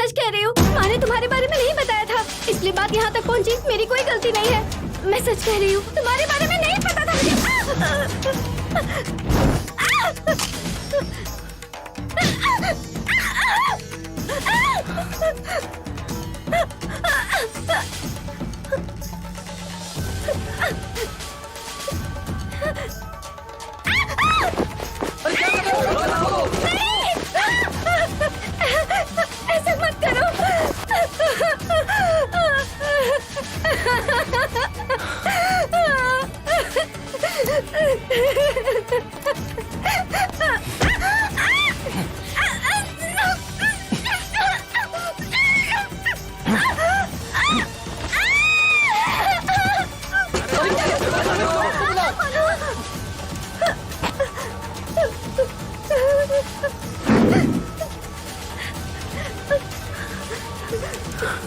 सच कह रही हूँ, माँ ने तुम्हारे बारे में नहीं बताया था, इसलिए बात यहाँ तक पहुँची। मेरी कोई गलती नहीं है, मैं सच कह रही हूँ, तुम्हारे बारे में नहीं पता था मुझे। ऐसा मत करो।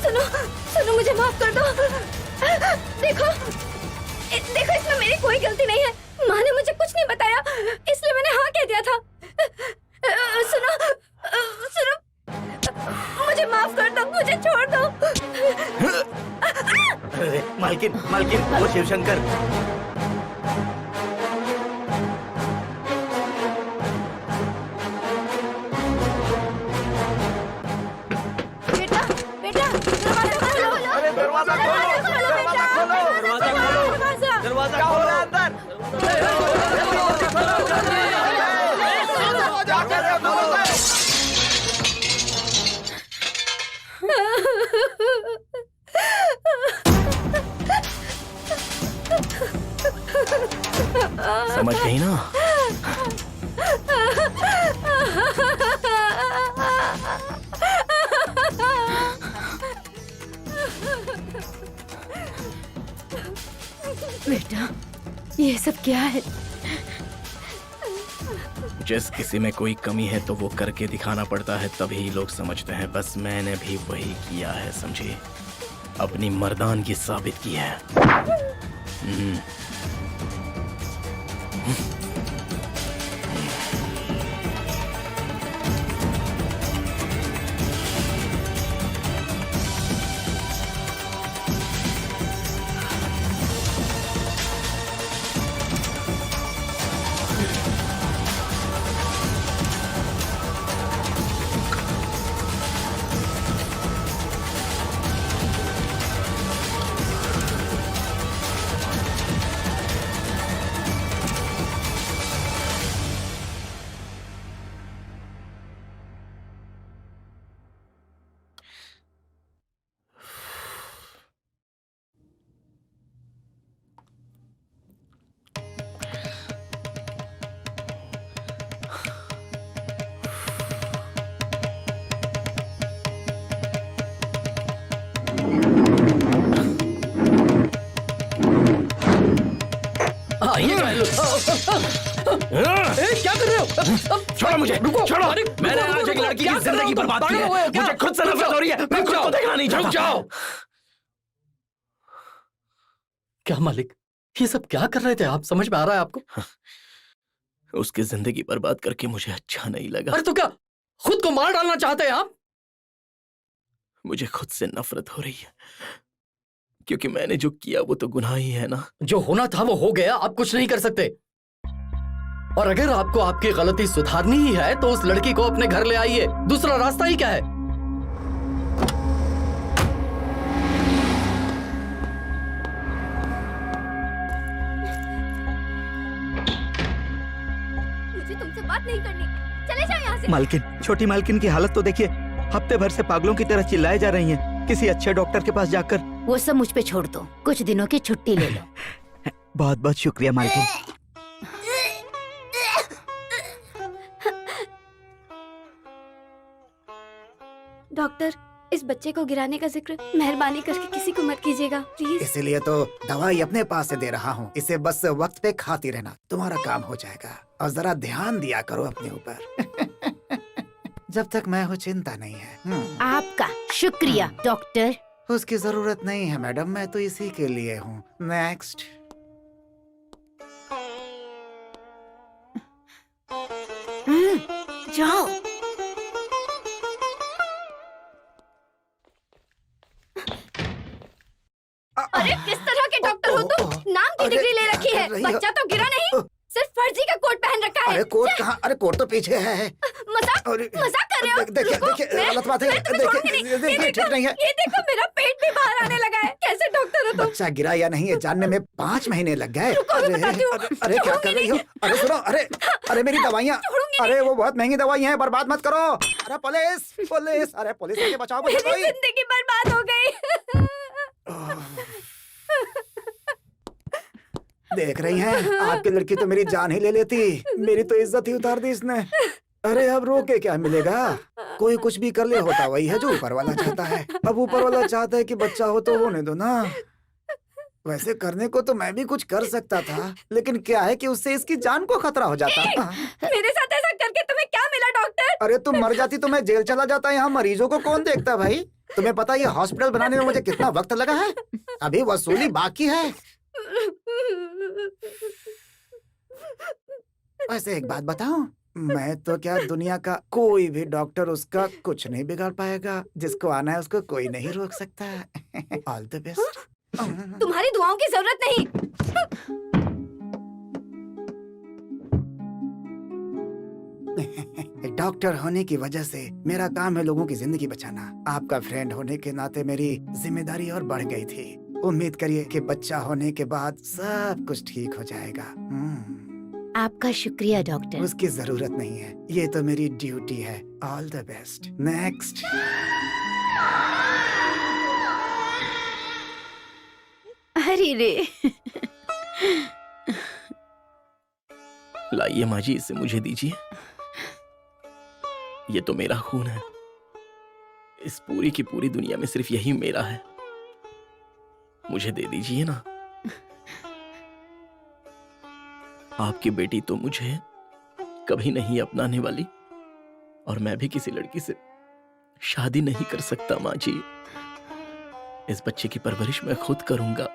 सुनो सुनो, मुझे माफ कर दो। देखो देखो, इसमें मेरी कोई गलती नहीं है। माँ ने मुझे कुछ नहीं बताया, इसलिए मैंने हाँ कह दिया था। सुनो सुनो, मुझे माफ कर दो, मुझे छोड़ दो। मालकिन मालकिन, वो शिवशंकर। बेटा बेटा, दरवाजा खोलो। अरे दरवाजा खोलो, दरवाजा खोलो, दरवाजा खोलो, दरवाजा खोलो अंदर। समझ गई ना? बेटा, ये सब क्या है? जिस किसी में कोई कमी है तो वो करके दिखाना पड़ता है, तभी लोग समझते हैं। बस मैंने भी वही किया है, समझी? अपनी मर्दानगी साबित की है। क्या कर रहे हो? छोड़ो मुझे, रुको, छोड़ो। अरे, मैंने रुको, आज एक रुको, लड़की क्या की कर रहे हो? जिंदगी बर्बाद की पागल हो गए है। हो क्या? मुझे खुद से रुक नफरत जाओ, हो रही है। मैं रुक खुद को जाओ, देखना नहीं रुक चाहता। जाओ। क्या मालिक, ये सब क्या कर रहे थे आप? समझ में आ रहा है आपको? उसकी जिंदगी बर्बाद करके मुझे अच्छा नहीं लगा। अरे तो क्या खुद को मार डालना चाहते हैं आप? मुझे खुद से नफरत हो रही है, क्योंकि मैंने जो किया वो तो गुनाह ही है ना। जो होना था वो हो गया, आप कुछ नहीं कर सकते। और अगर आपको आपकी गलती सुधारनी ही है तो उस लड़की को अपने घर ले आइए। दूसरा रास्ता ही क्या है? मुझे तुमसे बात नहीं करनी, चले जाओ यहाँ से। मालकिन, छोटी मालकिन की हालत तो देखिए, हफ्ते भर से पागलों की तरह चिल्लाए जा रही हैं। किसी अच्छे डॉक्टर के पास जाकर। वो सब मुझ पे छोड़ दो, कुछ दिनों की छुट्टी ले लो। बहुत बहुत शुक्रिया मालकिन। डॉक्टर, इस बच्चे को गिराने का जिक्र मेहरबानी करके किसी को मत कीजिएगा, प्लीज। इसीलिए तो दवाई अपने पास से दे रहा हूँ। इसे बस वक्त पे खाती रहना, तुम्हारा काम हो जाएगा। और जरा ध्यान दिया करो अपने ऊपर। जब तक मैं हूँ चिंता नहीं है। आपका शुक्रिया डॉक्टर। उसकी जरूरत नहीं है मैडम, मैं तो इसी के लिए हूँ। नेक्स्ट। जाओ। रही हो? बच्चा तो गिरा नहीं, सिर्फ फर्जी का कोट पहन रखा है। अरे कोट कहाँ? अरे कोट तो पीछे है। मजाक कर रहे हो? देखिए रुको, देखिए मैं- गलत बात है। मैं तुम्हें छोड़ूंगी नहीं। देखिए ये ठीक देखो, नहीं है। ये देखो मेरा पेट भी बाहर आने लगा है। कैसे डॉक्टर हो तुम? बच्चा गिरा या नहीं ये जानने में 5 महीने लग गए। रुको, मैं बताती हूँ। अरे क्या कर रही हो? अरे सुनो, अरे मेरी दवाइयाँ, छोड़ूंगी अरे वो बहुत महंगी दवाई हैं, बर्बाद मत करो। अरे पुलिस पुलिस, अरे पुलिस आके बचाओ मुझे मेरी कोई। जिंदगी बर्बाद हो गई। देख रही हैं, आपकी लड़की तो मेरी जान ही ले लेती, मेरी तो इज्जत ही उतार दी इसने। अरे अब रो के क्या मिलेगा? कोई कुछ भी कर ले, होता वही है जो ऊपर वाला चाहता है। अब ऊपर वाला चाहता है कि बच्चा हो तो होने दो ना। वैसे करने को तो मैं भी कुछ कर सकता था, लेकिन क्या है कि उससे इसकी जान को खतरा हो जाता। मेरे साथ ऐसा करके तुम्हें क्या मिला डॉक्टर? अरे तुम मर जाती तो मैं जेल चला जाता। यहाँ मरीजों को कौन देखता भाई? तुम्हें पता है ये हॉस्पिटल बनाने में मुझे कितना वक्त लगा है? अभी वसूली बाकी है। वैसे एक बात बताऊं, मैं तो क्या, दुनिया का कोई भी डॉक्टर उसका कुछ नहीं बिगाड़ पाएगा। जिसको आना है उसको कोई नहीं रोक सकता। All the best. तुम्हारी दुआओं की जरूरत नहीं। एक डॉक्टर होने की वजह से मेरा काम है लोगों की जिंदगी बचाना। आपका फ्रेंड होने के नाते मेरी जिम्मेदारी और बढ़ गई थी। उम्मीद करिए कि बच्चा होने के बाद सब कुछ ठीक हो जाएगा। आपका शुक्रिया डॉक्टर। उसकी जरूरत नहीं है, ये तो मेरी ड्यूटी है। All the best. नेक्स्ट। अरे रे, लाइए माँ जी, इसे मुझे दीजिए। ये तो मेरा खून है। इस पूरी की पूरी दुनिया में सिर्फ यही मेरा है। मुझे दे दीजिए ना। आपकी बेटी तो मुझे कभी नहीं अपनाने वाली, और मैं भी किसी लड़की से शादी नहीं कर सकता माँ जी। इस बच्चे की परवरिश मैं खुद करूंगा।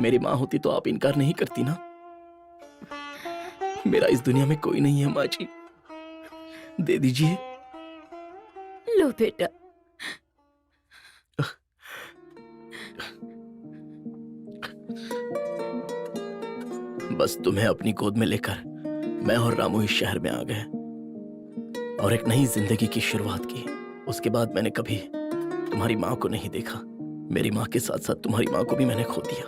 मेरी माँ होती तो आप इनकार नहीं करती ना। मेरा इस दुनिया में कोई नहीं है माँ जी, दे दीजिए। लो बेटा। बस तुम्हें अपनी गोद में लेकर मैं और रामू इस शहर में आ गए और एक नई जिंदगी की शुरुआत की। उसके बाद मैंने कभी तुम्हारी माँ को नहीं देखा। मेरी माँ के साथ साथ तुम्हारी माँ को भी मैंने खो दिया।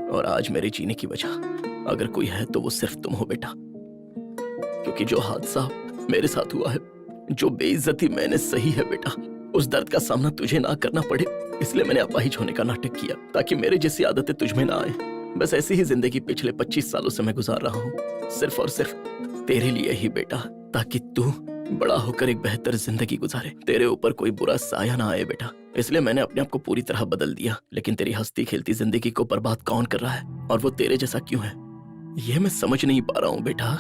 और आज मेरे जीने की वजह अगर कोई है तो वो सिर्फ तुम हो बेटा। क्योंकि जो हादसा मेरे साथ हुआ है, जो बेइज्जती मैंने सही है बेटा, उस दर्द का सामना तुझे ना करना पड़े, इसलिए मैंने अपाहिज होने का नाटक किया ताकि मेरे जैसी आदतें तुझ में ना आए। बस ऐसी ही जिंदगी पिछले 25 सालों से मैं गुजार रहा हूँ, सिर्फ और सिर्फ तेरे लिए ही बेटा, ताकि तू बड़ा होकर एक बेहतर जिंदगी गुजारे, तेरे ऊपर कोई बुरा साया ना आए बेटा। इसलिए मैंने अपने आप को पूरी तरह बदल दिया। लेकिन तेरी हंसती खेलती जिंदगी को बर्बाद कौन कर रहा है, और वो तेरे जैसा क्यों है, ये मैं समझ नहीं पा रहा हूँ बेटा।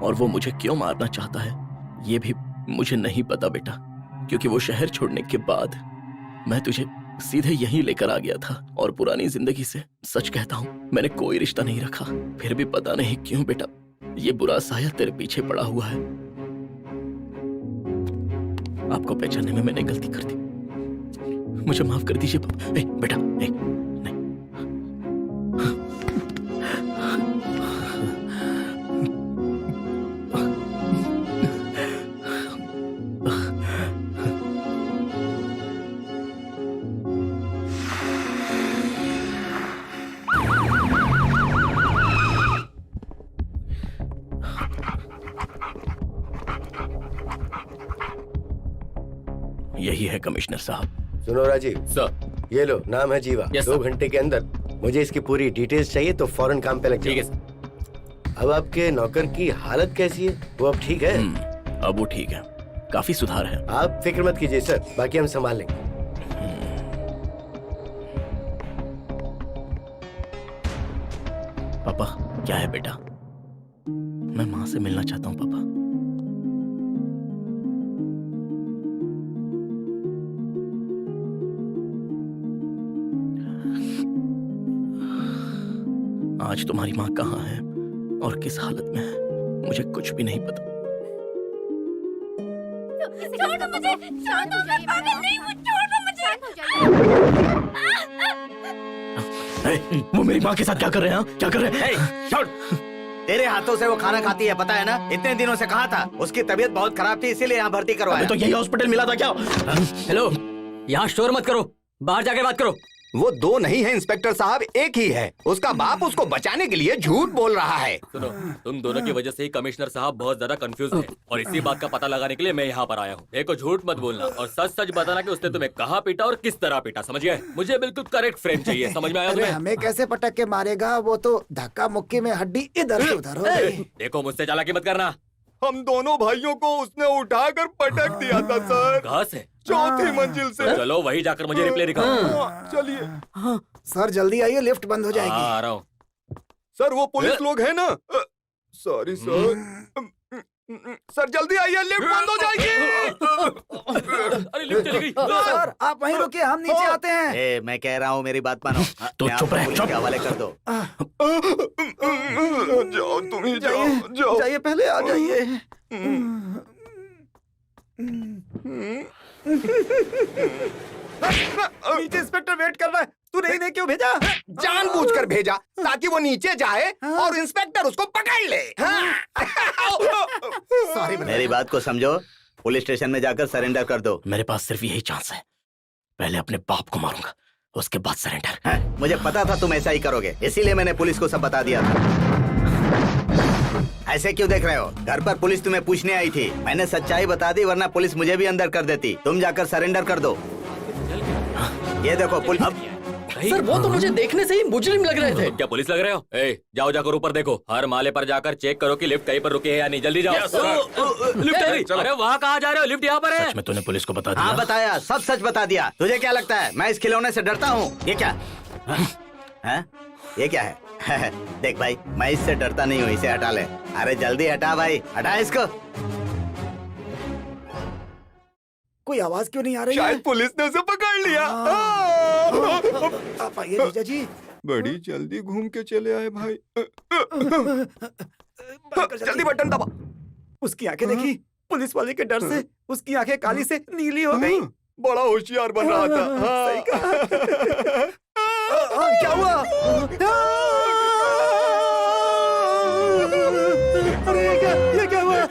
और वो मुझे क्यों मारना चाहता है, ये भी मुझे नहीं पता बेटा। क्योंकि वो शहर छोड़ने के बाद मैं तुझे सीधे यहीं लेकर आ गया था, और पुरानी जिंदगी से सच कहता हूँ मैंने कोई रिश्ता नहीं रखा। फिर भी पता नहीं क्यों बेटा, ये बुरा साया तेरे पीछे पड़ा हुआ है। आपको पहचानने में मैंने गलती कर दी, मुझे माफ कर दीजिए पापा। बेटा नहीं। यही है कमिश्नर साहब। सुनो राजीव सर। ये लो, नाम है जीवा। Yes, 2 sir. घंटे के अंदर मुझे इसकी पूरी डिटेल्स चाहिए, तो फौरन काम पे लग जाओ। ठीक है। अब आपके नौकर की हालत कैसी है? वो अब ठीक है? अब वो ठीक है, काफी सुधार है। आप फिक्र मत कीजिए सर, बाकी हम संभाल लेंगे। पापा क्या है बेटा? मैं माँ से मिलना चाहता हूँ पापा। आज तुम्हारी माँ कहाँ है और किस हालत में है, मुझे कुछ भी नहीं पता। छोड़ दो मुझे। मुझे छोड़ दो, मैं पागल नहीं हूँ, छोड़ दो मुझे। वो मेरी माँ के साथ क्या कर रहे हैं? क्या कर रहे हैं? छोड़। तेरे हाथों से वो खाना खाती है, पता है ना? इतने दिनों से कहाँ था? उसकी तबीयत बहुत खराब थी, इसीलिए यहाँ भर्ती करवाया। तो यही हॉस्पिटल मिला था क्या? हेलो, यहाँ शोर मत करो, बाहर जाके बात करो। वो दो नहीं है इंस्पेक्टर साहब, एक ही है। उसका बाप उसको बचाने के लिए झूठ बोल रहा है। सुनो, तुम दोनों की वजह से ही कमिश्नर साहब बहुत ज्यादा कंफ्यूज हैं और इसी बात का पता लगाने के लिए मैं यहाँ पर आया हूँ। देखो, झूठ मत बोलना और सच सच बताना कि उसने तुम्हें कहाँ पीटा और किस तरह पीटा, समझ गए? मुझे बिल्कुल करेक्ट फ्रेम चाहिए, समझ में आया अरे तुम्हें? हमें कैसे पटक के मारेगा? वो तो धक्का मुक्की में हड्डी इधर से उधर हो गई। देखो, मुझसे चालाकी मत करना। हम दोनों भाइयों को उसने उठाकर पटक दिया था सर, कहाँ से? चौथी मंजिल से। चलो वही जाकर मुझे रिप्ले दिखाओ। चलिए सर जल्दी आइए, लिफ्ट बंद हो हाँ, जाएगी। आ रहा हूँ। सर, वो पुलिस लोग हैं ना। Sorry sir. सर जल्दी आइए, लिफ्ट बंद हो जाएगी। अरे लिफ्ट चली गई। सर आप वहीं रुकिए, हम नीचे आते हैं। ए, मैं कह रहा हूँ मेरी बात मानो। तो मैं चुप आपको रहे, पुलिस चुप। के हवाले कर दो। जाओ तुम ही जाओ, जाइए जाओ। जाइए, पहले आ जाइए। नीचे इंस्पेक्टर वेट कर रहा है, तूने इन्हें क्यों भेजा? जानबूझकर भेजा ताकि वो नीचे जाए और इंस्पेक्टर उसको पकड़ ले। सॉरी मेरी बात को समझो, पुलिस स्टेशन में जाकर सरेंडर कर दो। मेरे पास सिर्फ यही चांस है। पहले अपने बाप को मारूंगा, उसके बाद सरेंडर। हाँ, मुझे पता था तुम ऐसा ही करोगे, इसीलिए मैंने पुलिस को सब बता दिया था। ऐसे क्यों देख रहे हो? घर पर पुलिस तुम्हें पूछने आई थी, मैंने सच्चाई बता दी, वरना पुलिस मुझे भी अंदर कर देती। तुम जाकर सरेंडर कर दो। ये देखो पुलिस। अब सर वो तो मुझे देखने से ही मुजरिम लग रहे थे। क्या पुलिस लग रहे हो? जाओ जाकर ऊपर देखो, हर माले पर जाकर चेक करो कि लिफ्ट कहीं पर रुकी है या नहीं। जल्दी जाओ। लिफ्ट आ गई। अरे वहाँ कहाँ जा रहे हो? लिफ्ट यहाँ पर है। सच में तूने पुलिस को बता हाँ दिया? बताया, सब सच बता दिया। तुझे क्या लगता है मैं इस खिलौने से डरता हूँ? ये क्या है? ये क्या है? देख भाई, मैं इससे डरता नहीं हूँ, इसे हटा ले। अरे जल्दी हटा भाई, हटा इसको। कोई आवाज क्यों नहीं आ रही है? शायद पुलिस ने उसे पकड़ लिया। आप आइए जीजा जी। बड़ी जल्दी घूम के चले आए भाई। जल्दी जल्दी बटन दबा। उसकी आंखें देखी, पुलिस वाले के डर से उसकी आंखें काली से नीली हो गई। बड़ा होशियार बन रहा था। सही कहा। क्या हुआ? अरे ये क्या हुआ?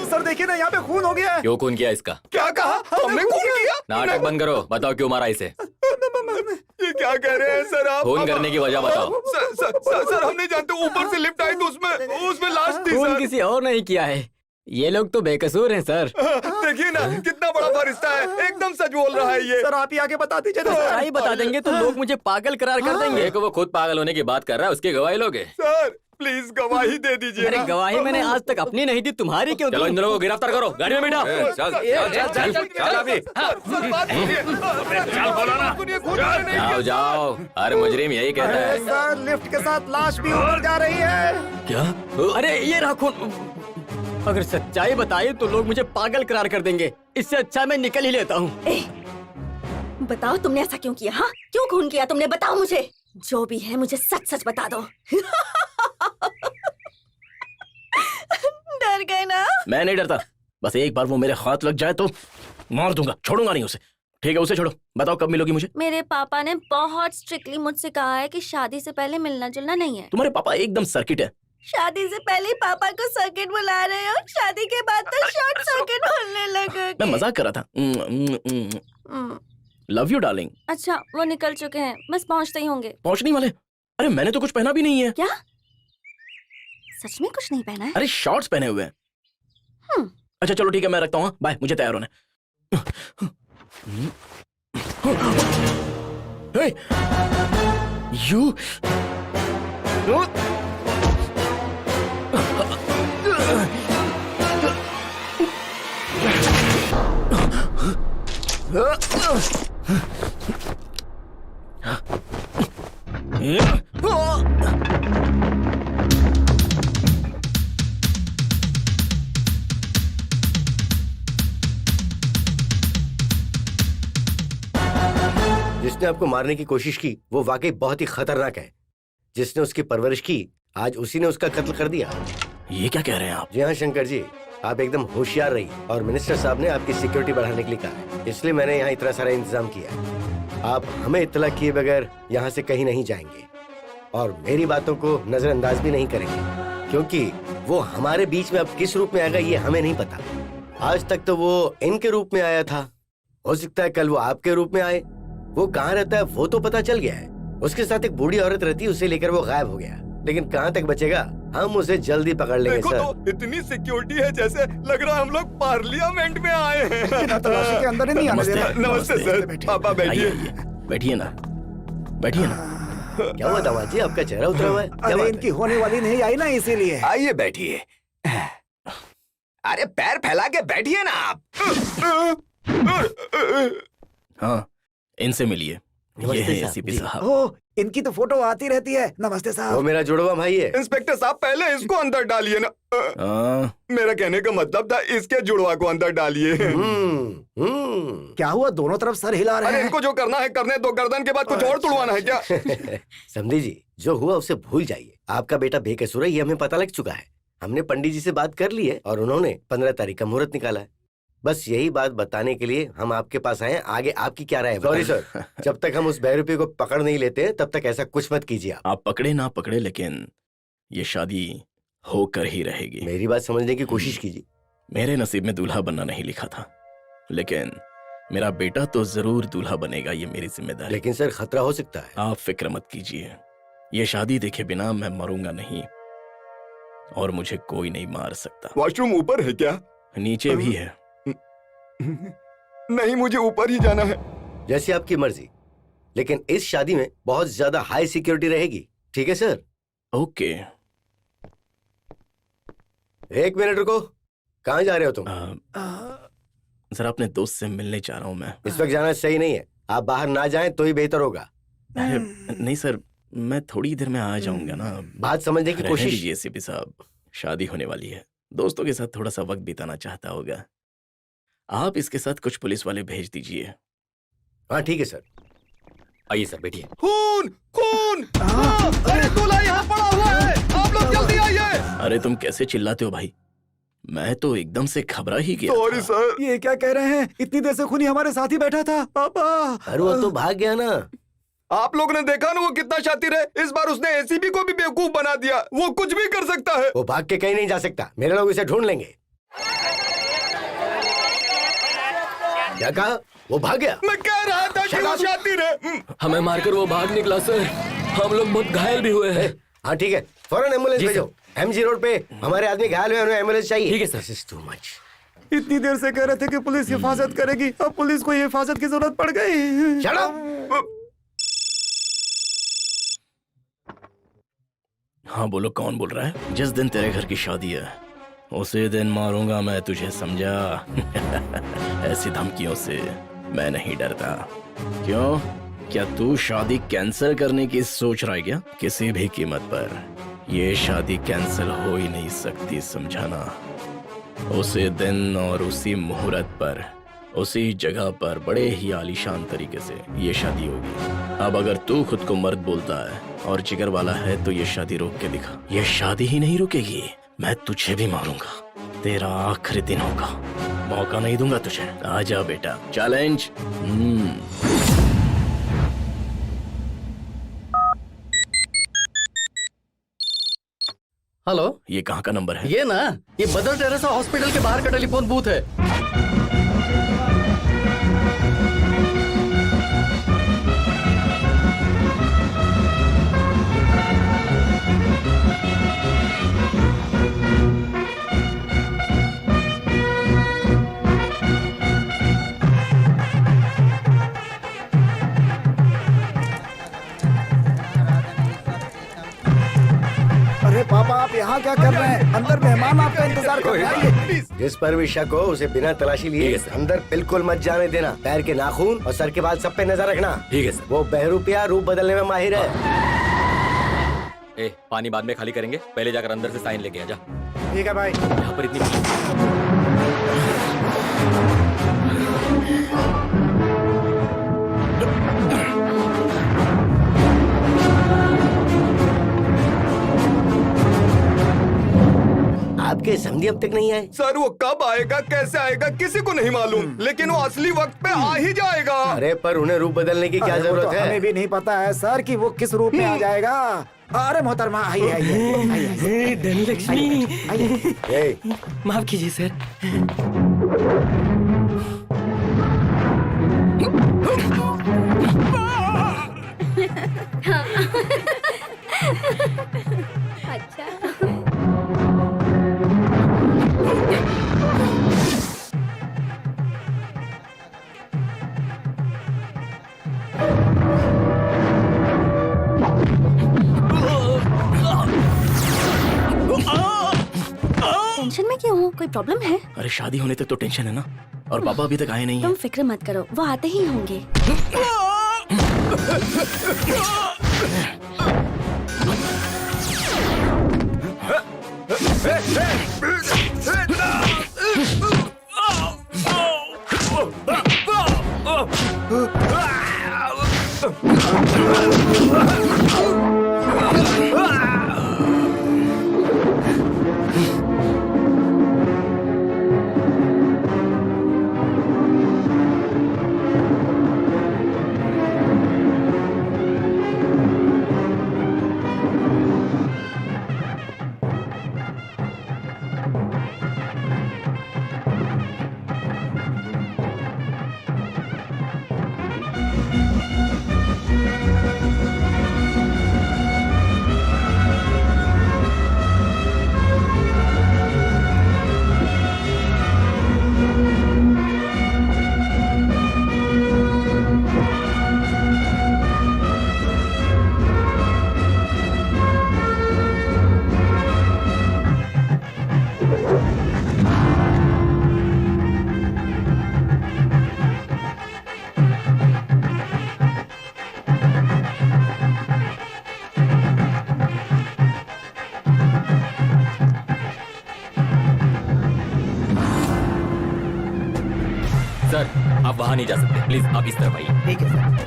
सर देखिए ना, यहाँ पे खून हो गया है। क्यों खून किया इसका? क्या कहा? हमने खून किया? नाटक बंद करो, बताओ क्यों मारा इसे? ये क्या कह रहे हैं सर आप? खून करने की वजह बताओ। सर हम नहीं जानते, ऊपर से लिफ्ट आई तो उसमें लाश थी खून सर। किसी और नहीं किया है, ये लोग तो बेकसूर हैं सर। देखिए ना, कितना बड़ा फरिश्ता है, एकदम सच बोल रहा है ये। सर आप ही आगे बता दीजिए ना। सच्चाई बता देंगे तो लोग मुझे पागल करार कर देंगे। देखो, वो खुद पागल होने की बात कर रहा है, उसकी गवाही लोगे? सर प्लीज गवाही दे दीजिए अरे ना। गवाही मैंने आज तक अपनी नहीं दी, तुम्हारी क्यों चलो दूं? इन दोनों को गिरफ्तार करो, गाड़ी में बैठा। जाओ जाओ, हर मुजरिम यही कहता है। सर लिफ्ट के साथ लाश भी ऊपर जा रही है। क्या? अरे ये रहा खून। अगर सच्चाई बताई तो लोग मुझे पागल करार कर देंगे, इससे अच्छा मैं निकल ही लेता हूँ। बताओ तुमने ऐसा क्यों किया? हाँ, क्यों खून किया तुमने? बताओ मुझे, जो भी है मुझे सच सच बता दो। डर गए ना? मैं नहीं डरता, बस एक बार वो मेरे हाथ लग जाए तो मार दूंगा, छोड़ूंगा नहीं उसे। ठीक है, उसे छोड़ो। बताओ कब मिलोगी मुझे? मेरे पापा ने बहुत स्ट्रिक्टली मुझसे कहा है कि शादी से पहले मिलना जुलना नहीं है। तुम्हारे पापा एकदम सर्किट है। शादी से पहले पापा को सर्किट बुला रहे हो, शादी के बाद तो शॉर्ट सर्किट बोलने लगोगे। मैं मजाक कर रहा था। Love you darling. अच्छा, वो निकल चुके हैं, बस पहुंचते ही होंगे। पहुंचने वाले? अरे मैंने तो कुछ पहना भी नहीं है। क्या? सच में कुछ नहीं पहना है? अरे शॉर्ट्स पहने हुए हैं। अच्छा चलो ठीक है, मैं रखता हूँ। बाय, मुझे तैयार होना है। Hey! You! जिसने आपको मारने की कोशिश की वो वाकई बहुत ही खतरनाक है। जिसने उसकी परवरिश की, आज उसी ने उसका कत्ल कर दिया। ये क्या कह रहे हैं आप? जी हाँ शंकर जी, आप एकदम होशियार रहिए और मिनिस्टर साहब ने आपकी सिक्योरिटी बढ़ाने के लिए कहा है, इसलिए मैंने यहाँ इतना सारा इंतजाम किया है। आप हमें इत्तला किए बगैर यहाँ से कहीं नहीं जाएंगे और मेरी बातों को नजरअंदाज भी नहीं करेंगे, क्योंकि वो हमारे बीच में अब किस रूप में आएगा ये हमें नहीं पता। आज तक तो वो इनके रूप में आया था, हो सकता है कल वो आपके रूप में आए। वो कहाँ रहता है वो तो पता चल गया है, उसके साथ एक बूढ़ी औरत रहती है, उसे लेकर वो गायब हो गया, लेकिन कहाँ तक बचेगा हम उसे जल्दी पकड़ लेंगे देखो सर। तो इतनी सिक्योरिटी है जैसे लग रहा है हम लोग पार्लियामेंट में आए हैं। बिना तलाशी के अंदर ही नहीं आने देना। नमस्ते सर, पापा आइए बैठिए। आइए, बैठिए ना, बैठिए ना। क्या हुआ दामाद जी, आपका चेहरा उतरा हुआ है? क्या अरे बात इनकी है? होने वाली नहीं आई ना, इसीलिए। आइए बैठिए। अरे पैर फैला के बैठिए ना आप। हाँ, इनसे मिलिए। नमस्ते ये है साहब, एसीपी जी। साहब। ओ, इनकी तो फोटो आती रहती है। नमस्ते वो साहब। मेरा जुड़वा भाई है। इंस्पेक्टर साहब पहले इसको अंदर डालिए ना। हाँ, मेरा कहने का मतलब था इसके जुड़वा को अंदर डालिए। क्या हुआ, दोनों तरफ सर हिला रहे अरे हैं? इनको जो करना है करने दो, गर्दन के बाद कुछ और तुड़वाना है क्या? समझी जी, जो हुआ उसे भूल जाइए। आपका बेटा बेकसूर है, ये हमें पता लग चुका है। हमने पंडित जी से बात कर ली है और उन्होंने 15 तारीख का मुहूर्त निकाला है। बस यही बात बताने के लिए हम आपके पास आए हैं। आगे आपकी क्या राय है? सॉरी सर, जब तक हम उस बहरूपी को पकड़ नहीं लेते तब तक ऐसा कुछ मत कीजिए आप। आप पकड़े ना पकड़े, लेकिन ये शादी होकर ही रहेगी। मेरी बात समझने की कोशिश कीजिए। मेरे नसीब में दूल्हा बनना नहीं लिखा था, लेकिन मेरा बेटा तो जरूर दूल्हा बनेगा, ये मेरी जिम्मेदारी। लेकिन सर खतरा हो सकता है। आप फिक्र मत कीजिए, ये शादी देखे बिना मैं मरूंगा नहीं और मुझे कोई नहीं मार सकता। वॉशरूम ऊपर है क्या? नीचे भी है। नहीं, मुझे ऊपर ही जाना है। जैसी आपकी मर्जी, लेकिन इस शादी में बहुत ज्यादा हाई सिक्योरिटी रहेगी, ठीक है सर? ओके। एक मिनट रुको, कहाँ जा रहे हो तुम? जरा अपने दोस्त से मिलने जा रहा हूं मैं। इस वक्त जाना सही नहीं है, आप बाहर ना जाएं तो ही बेहतर होगा। अरे नहीं सर, मैं थोड़ी देर में आ जाऊंगा ना। बात समझने की रहने कोशिश। दीजिए सीपी साहब, शादी होने वाली है, दोस्तों के साथ थोड़ा सा वक्त बिताना चाहता होगा। आप इसके साथ कुछ पुलिस वाले भेज दीजिए। हाँ ठीक है सर। आइए सर, बैठिए। खून खून! अरे दूल्हा यहाँ पड़ा हुआ है, आप लोग जल्दी आइए। अरे तुम कैसे चिल्लाते हो भाई, मैं तो एकदम से घबरा ही गया सॉरी था। सर। ये क्या कह रहे हैं? इतनी देर से खूनी हमारे साथ ही बैठा था। पापा, अरे वो तो भाग गया ना। आप लोगों ने देखा ना वो कितना शातिर है। इस बार उसने एसीपी को भी बेवकूफ बना दिया। वो कुछ भी कर सकता है। वो भाग के कहीं नहीं जा सकता, मेरे लोग इसे ढूंढ लेंगे। क्या कहा? वो भाग गया? मैं कह रहा था कि वो शातिर है। हमें मारकर वो भाग निकला सर, हम लोग बहुत घायल भी हुए हैं। हाँ ठीक है, फौरन एम्बुलेंस भेजो। एमजी रोड पे हमारे आदमी घायल हुए, उन्हें एम्बुलेंस चाहिए। ठीक है sir. This is too much. इतनी देर से कह रहे थे कि पुलिस हिफाजत करेगी, अब पुलिस को हिफाजत की जरूरत पड़ गई। Shut up! हाँ बोलो, कौन बोल रहा है? जिस दिन तेरे घर की शादी है उसी दिन मारूंगा मैं तुझे, समझा? ऐसी धमकियों से मैं नहीं डरता। क्यों, क्या तू शादी कैंसिल करने की सोच रहा है क्या? किसी भी कीमत पर ये शादी कैंसिल हो ही नहीं सकती, समझाना? उसी दिन और उसी मुहूर्त पर उसी जगह पर बड़े ही आलीशान तरीके से ये शादी होगी। अब अगर तू खुद को मर्द बोलता है और जिगर वाला है तो ये शादी रोक के दिखा। ये शादी ही नहीं रुकेगी, मैं तुझे भी मारूंगा। तेरा आखिरी दिन होगा, मौका नहीं दूंगा तुझे। आजा बेटा, चैलेंज। हेलो, ये कहाँ का नंबर है? ये ना, ये मदर टेरेसा हॉस्पिटल के बाहर का टेलीफोन बूथ है। अरे पापा, आप यहाँ क्या कर रहे हैं? अंदर मेहमान आपका इंतजार कर रहे हैं। जिस पर भी शक हो उसे बिना तलाशी लिए अंदर बिल्कुल मत जाने देना। पैर के नाखून और सर के बाल सब पे नजर रखना। ठीक है सर। वो बहरूपिया रूप बदलने में माहिर है। पानी बाद में खाली करेंगे, पहले जाकर अंदर से साइन लेके आ जा। ठीक है भाई। यहाँ पर इतनी आपके समझी अब तक नहीं आए? सर वो कब आएगा, कैसे आएगा, किसी को नहीं मालूम, लेकिन वो असली वक्त पे आ ही जाएगा। अरे पर उन्हें रूप बदलने की क्या अरे वो जरूरत तो है? हमें भी नहीं पता है सर कि वो किस रूप में आ जाएगा। अरे मोहतरमा आइए आइए आइए धनलक्ष्मी, आइए। ए, माफ कीजिए सर। अच्छा टेंशन में क्यों हो? कोई प्रॉब्लम है? अरे शादी होने तक तो टेंशन है ना, और पापा अभी तक आए नहीं तुम हैं। फिक्र मत करो, वो आते ही होंगे। सर आप वहाँ नहीं जा सकते, प्लीज आप इस तरफ आइए। ठीक है सर।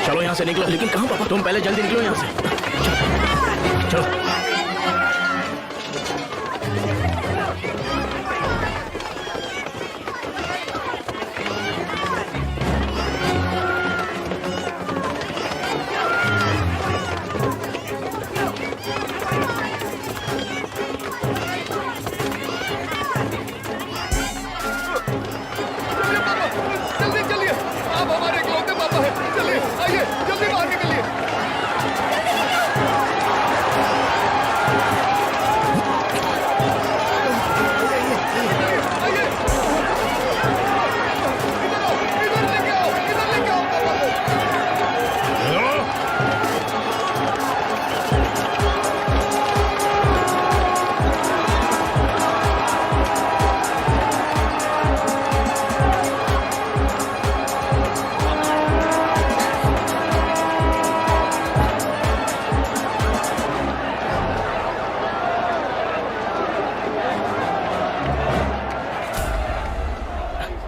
चलो यहाँ से निकलो। लेकिन कहाँ पापा? तुम पहले जल्दी निकलो यहाँ से। चलो। जल्दी चलिए, आप हमारे इकलौते पापा हैं। चलिए आइए, जल्दी बाहर निकलिए।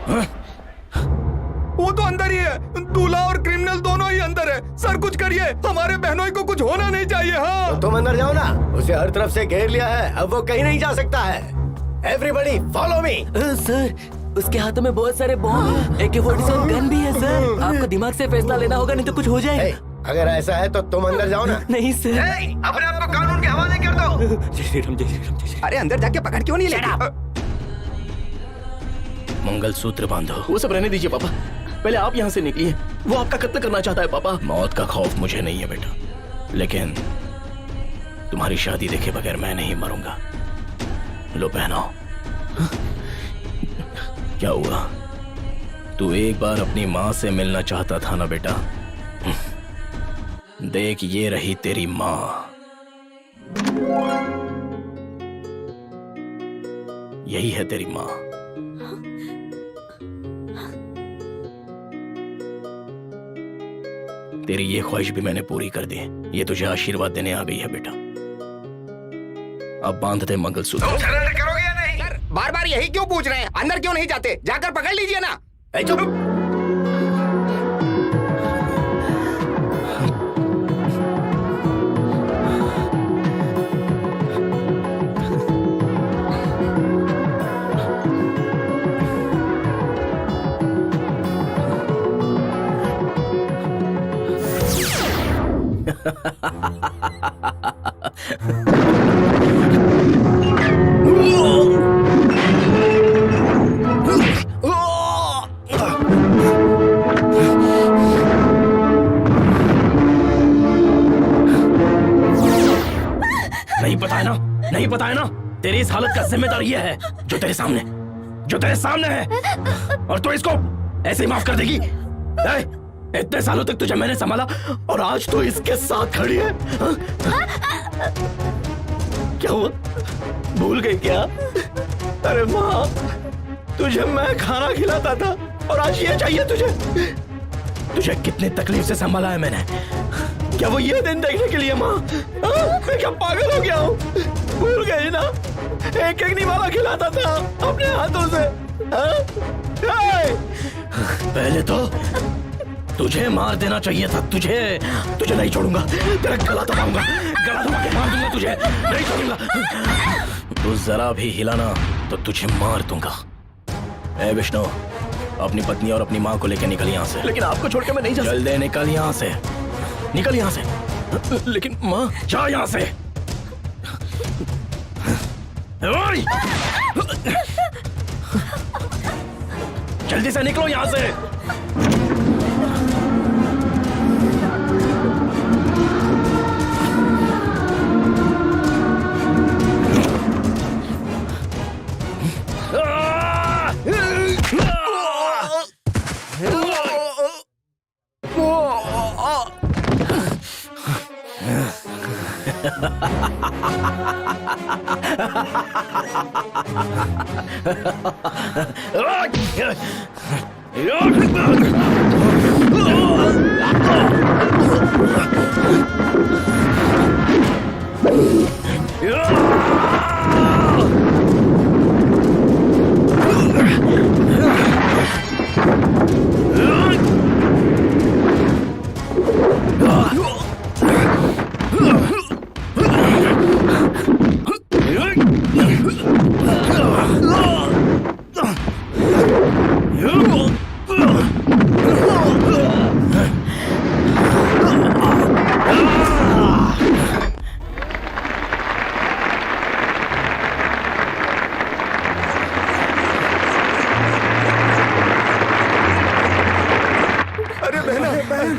वो तो अंदर ही है, दूल्हा और क्रिमिनल दोनों ही अंदर है। सर कुछ करिए, हमारे बहनों को कुछ होना नहीं चाहिए। हाँ तो तुम अंदर जाओ ना, उसे हर तरफ से घेर लिया है, अब वो कहीं नहीं जा सकता है। Everybody follow me. सर उसके हाथों में बहुत सारे बॉम्ब है, AK-47 गन भी है सर। आपको दिमाग से फैसला लेना होगा, नहीं तो कुछ हो जाएगा। अगर ऐसा है तो तुम अंदर जाओ ना। नहीं सर। अपने आप को कानून के हवाले कर दो। जय श्री राम, जय श्री राम, जय श्री अरे अंदर जाके पकड़ क्यों नहीं लेना? मंगलसूत्र बांधो। वो सब रहने दीजिए पापा, पहले आप यहाँ से निकलिए। वो आपका कत्ल करना चाहता है पापा। मौत का खौफ मुझे नहीं है बेटा, लेकिन तुम्हारी शादी देखे बगैर मैं नहीं मरूंगा। लो पहनाओ। क्या हुआ? तू एक बार अपनी माँ से मिलना चाहता था ना बेटा? देख ये रही तेरी माँ। यही है तेरी माँ। तेरी ये ख्वाहिश भी मैंने पूरी कर दी। ये तुझे आशीर्वाद देने आ गई है बेटा। अब बांध दे मंगलसूत्र। सरेंडर करोगे या नहीं? सर, बार बार यही क्यों पूछ रहे हैं? अंदर क्यों नहीं जाते? जाकर पकड़ लीजिए ना। चुप। नहीं पता है ना, नहीं पता है ना, तेरी इस हालत का जिम्मेदार ये है जो तेरे सामने है। और तू इसको ऐसे ही माफ कर देगी? इतने सालों तक तुझे मैंने संभाला और आज तो इसके साथ खड़ी है। हा? क्या हुआ? भूल गई क्या? अरे माँ, तुझे मैं खाना खिलाता था और आज ये चाहिए तुझे कितनी तकलीफ से संभाला है मैंने। क्या वो ये दिन देखने के लिए माँ? मैं क्या पागल हो गया हूँ? भूल गई ना, एक निवाला खिलाता था अपने हाथों से। पहले तो तुझे मार देना चाहिए था। तुझे नहीं छोड़ूंगा, तेरा गला दबाऊंगा, गला दबा के मार दूंगा तुझे, नहीं छोड़ूंगा। तू जरा भी हिलाना तो तुझे मार दूंगा। ए विष्णु, अपनी पत्नी और अपनी माँ को लेकर निकल यहाँ से। लेकिन आपको छोड़ के मैं नहीं जा सकता। जल्दी निकल यहाँ से, निकल यहाँ से। लेकिन माँ, जा यहाँ से। जल्दी से निकलो यहाँ से।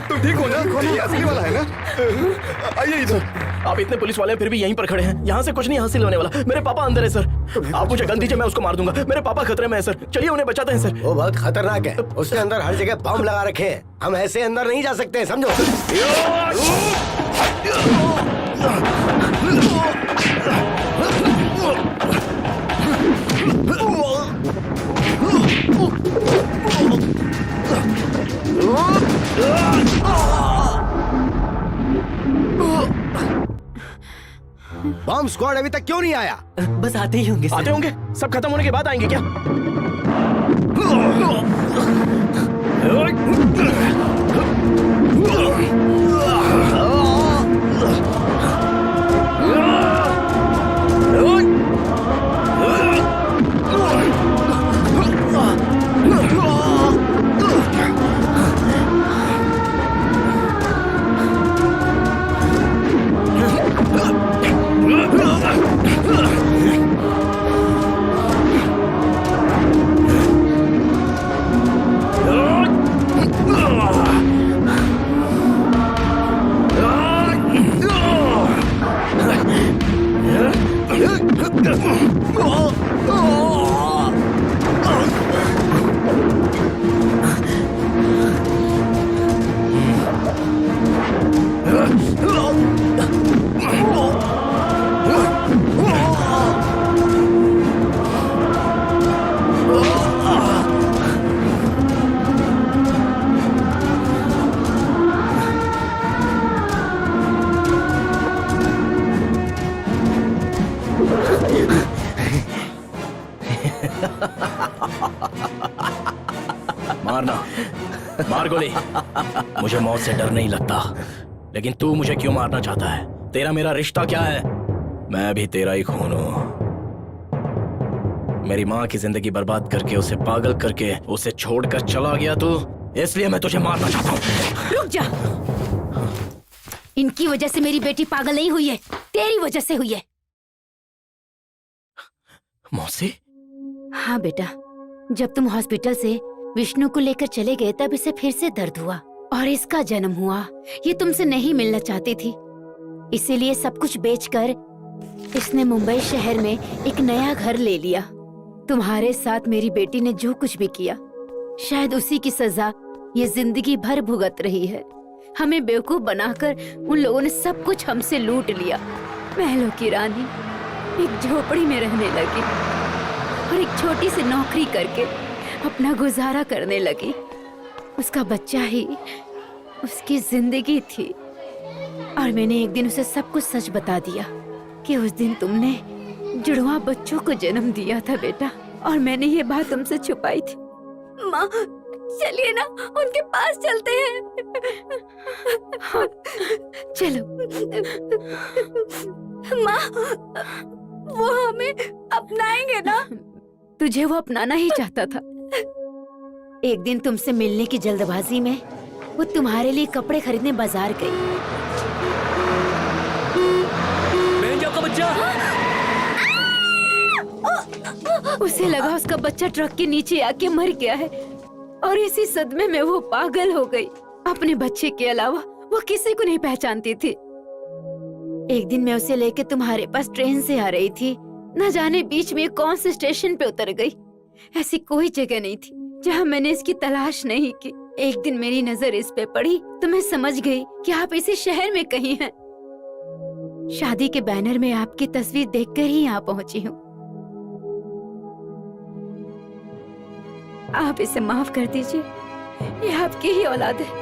तुम ठीक हो ना? ये असली वाला है ना? आइए इधर। आप इतने पुलिस वाले फिर भी यहीं पर खड़े हैं। यहाँ से कुछ नहीं हासिल होने वाला। मेरे पापा अंदर है सर। आप मुझे गन दीजिए, मैं उसको मार दूंगा। मेरे पापा खतरे में है सर। चलिए उन्हें बचाते हैं सर। वो बहुत खतरनाक है, उसके अंदर हर जगह बम लगा रखे हैं। हम ऐसे अंदर नहीं जा सकते, समझो। बम स्क्वाड अभी तक क्यों नहीं आया? बस आते ही होंगे सर। आते होंगे, सब खत्म होने के बाद आएंगे क्या? मारना, मार गोली। मुझे मौत से डर नहीं लगता, लेकिन तू मुझे क्यों मारना चाहता है? तेरा मेरा रिश्ता क्या है? मैं भी तेरा ही खून हूं। मेरी माँ की जिंदगी बर्बाद करके, उसे पागल करके, उसे छोड़कर चला गया तू, इसलिए मैं तुझे मारना चाहता हूँ। रुक जा। इनकी वजह से मेरी बेटी पागल नहीं हुई है, तेरी वजह से हुई है। मौसी? हाँ बेटा, जब तुम हॉस्पिटल से विष्णु को लेकर चले गए तब इसे फिर से दर्द हुआ और इसका जन्म हुआ। ये तुमसे नहीं मिलना चाहती थी, इसीलिए सब कुछ बेचकर इसने मुंबई शहर में एक नया घर ले लिया। तुम्हारे साथ मेरी बेटी ने जो कुछ भी किया, शायद उसी की सजा ये जिंदगी भर भुगत रही है। हमें बेवकूफ बनाकर उन लोगों ने सब कुछ हमसे लूट लिया। महलों की रानी एक झोपड़ी में रहने लगी और एक छोटी सी नौकरी करके अपना गुजारा करने लगी। उसका बच्चा ही उसकी जिंदगी थी और मैंने एक दिन उसे सब कुछ सच बता दिया कि उस दिन तुमने जुड़वा बच्चों को जन्म दिया था बेटा, और मैंने ये बात तुमसे छुपाई थी। माँ चलिए ना, उनके पास चलते हैं। हाँ, चलो। माँ वो हमें अपनाएंगे ना? तुझे वो अपनाना ही चाहता था। एक दिन तुमसे मिलने की जल्दबाजी में वो तुम्हारे लिए कपड़े खरीदने बाजार गई। बहन जी, आपका बच्चा। उसे लगा उसका बच्चा ट्रक के नीचे आके मर गया है और इसी सदमे में वो पागल हो गई। अपने बच्चे के अलावा वो किसी को नहीं पहचानती थी। एक दिन मैं उसे लेके तुम्हारे पास ट्रेन से आ रही थी, न जाने बीच में कौन से स्टेशन पे उतर गई। ऐसी कोई जगह नहीं थी जहाँ मैंने इसकी तलाश नहीं की। एक दिन मेरी नजर इस पे पड़ी तो मैं समझ गई कि आप इसी शहर में कहीं हैं। शादी के बैनर में आपकी तस्वीर देखकर ही यहाँ पहुंची हूँ। आप इसे माफ कर दीजिए, ये आपकी ही औलाद है।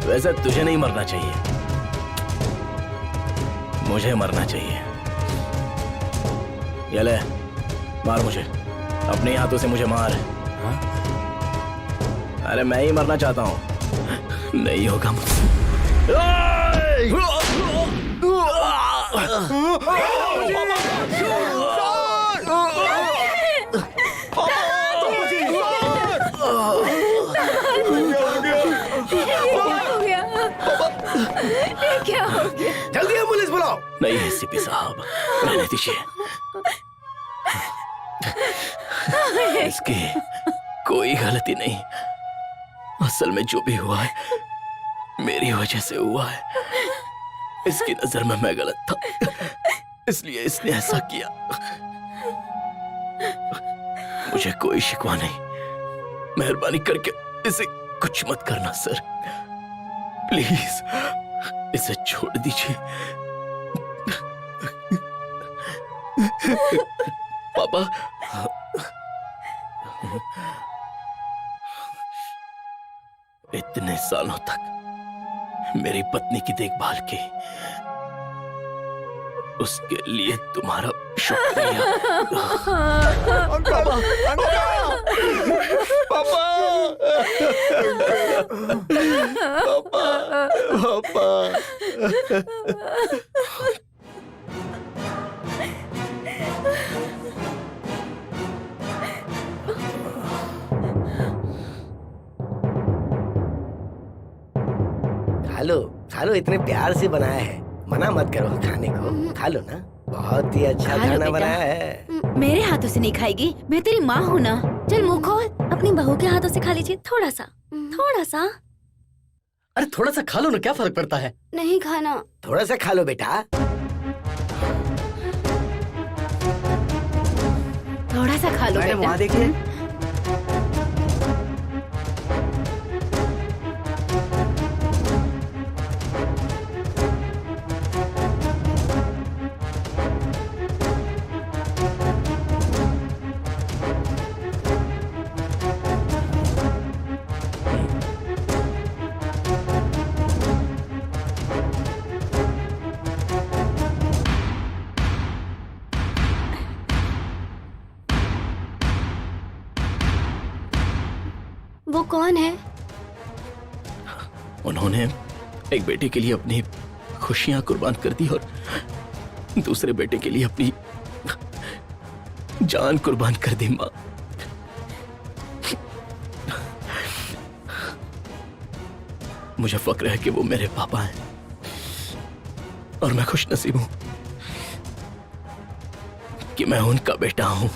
वैसे तुझे नहीं मरना चाहिए, मुझे मरना चाहिए। ये ले, मार मुझे, अपने हाथों से मुझे मार। हा? अरे मैं ही मरना चाहता हूँ, नहीं होगा मुझसे। क्या हो गया? जल्दी एम्बुलेंस बुलाओ। नहीं एसीपी साहब, रहने दीजिए। इसकी कोई गलती नहीं। असल में जो भी हुआ है मेरी वजह से हुआ है। इसकी नजर में मैं गलत था, इसलिए इसने ऐसा किया। मुझे कोई शिकवा नहीं। मेहरबानी करके इसे कुछ मत करना सर, प्लीज इसे छोड़ दीजिए। पापा, इतने सालों तक मेरी पत्नी की देखभाल की, उसके लिए तुम्हारा शुक्रिया। पापा, पापा, पापा, खा लो, इतने प्यार से बनाया है। मना मत करो खाने को, खा लो ना, बहुत ही अच्छा खाना बनाया है। मेरे हाथों से नहीं खाएगी, मैं तेरी माँ हूँ ना। चल मुँह खोल। अपनी बहू के हाथों से खा लीजिए, थोड़ा सा, थोड़ा सा। अरे थोड़ा सा खा लो ना, क्या फर्क पड़ता है? नहीं खाना। थोड़ा सा खा लो बेटा। थोड़ा सा खा लो बेटा। वहाँ देखिए। वो कौन है? उन्होंने एक बेटे के लिए अपनी खुशियां कुर्बान कर दी और दूसरे बेटे के लिए अपनी जान कुर्बान कर दी। माँ, मुझे फक्र है कि वो मेरे पापा हैं और मैं खुश नसीब हूं कि मैं उनका बेटा हूं।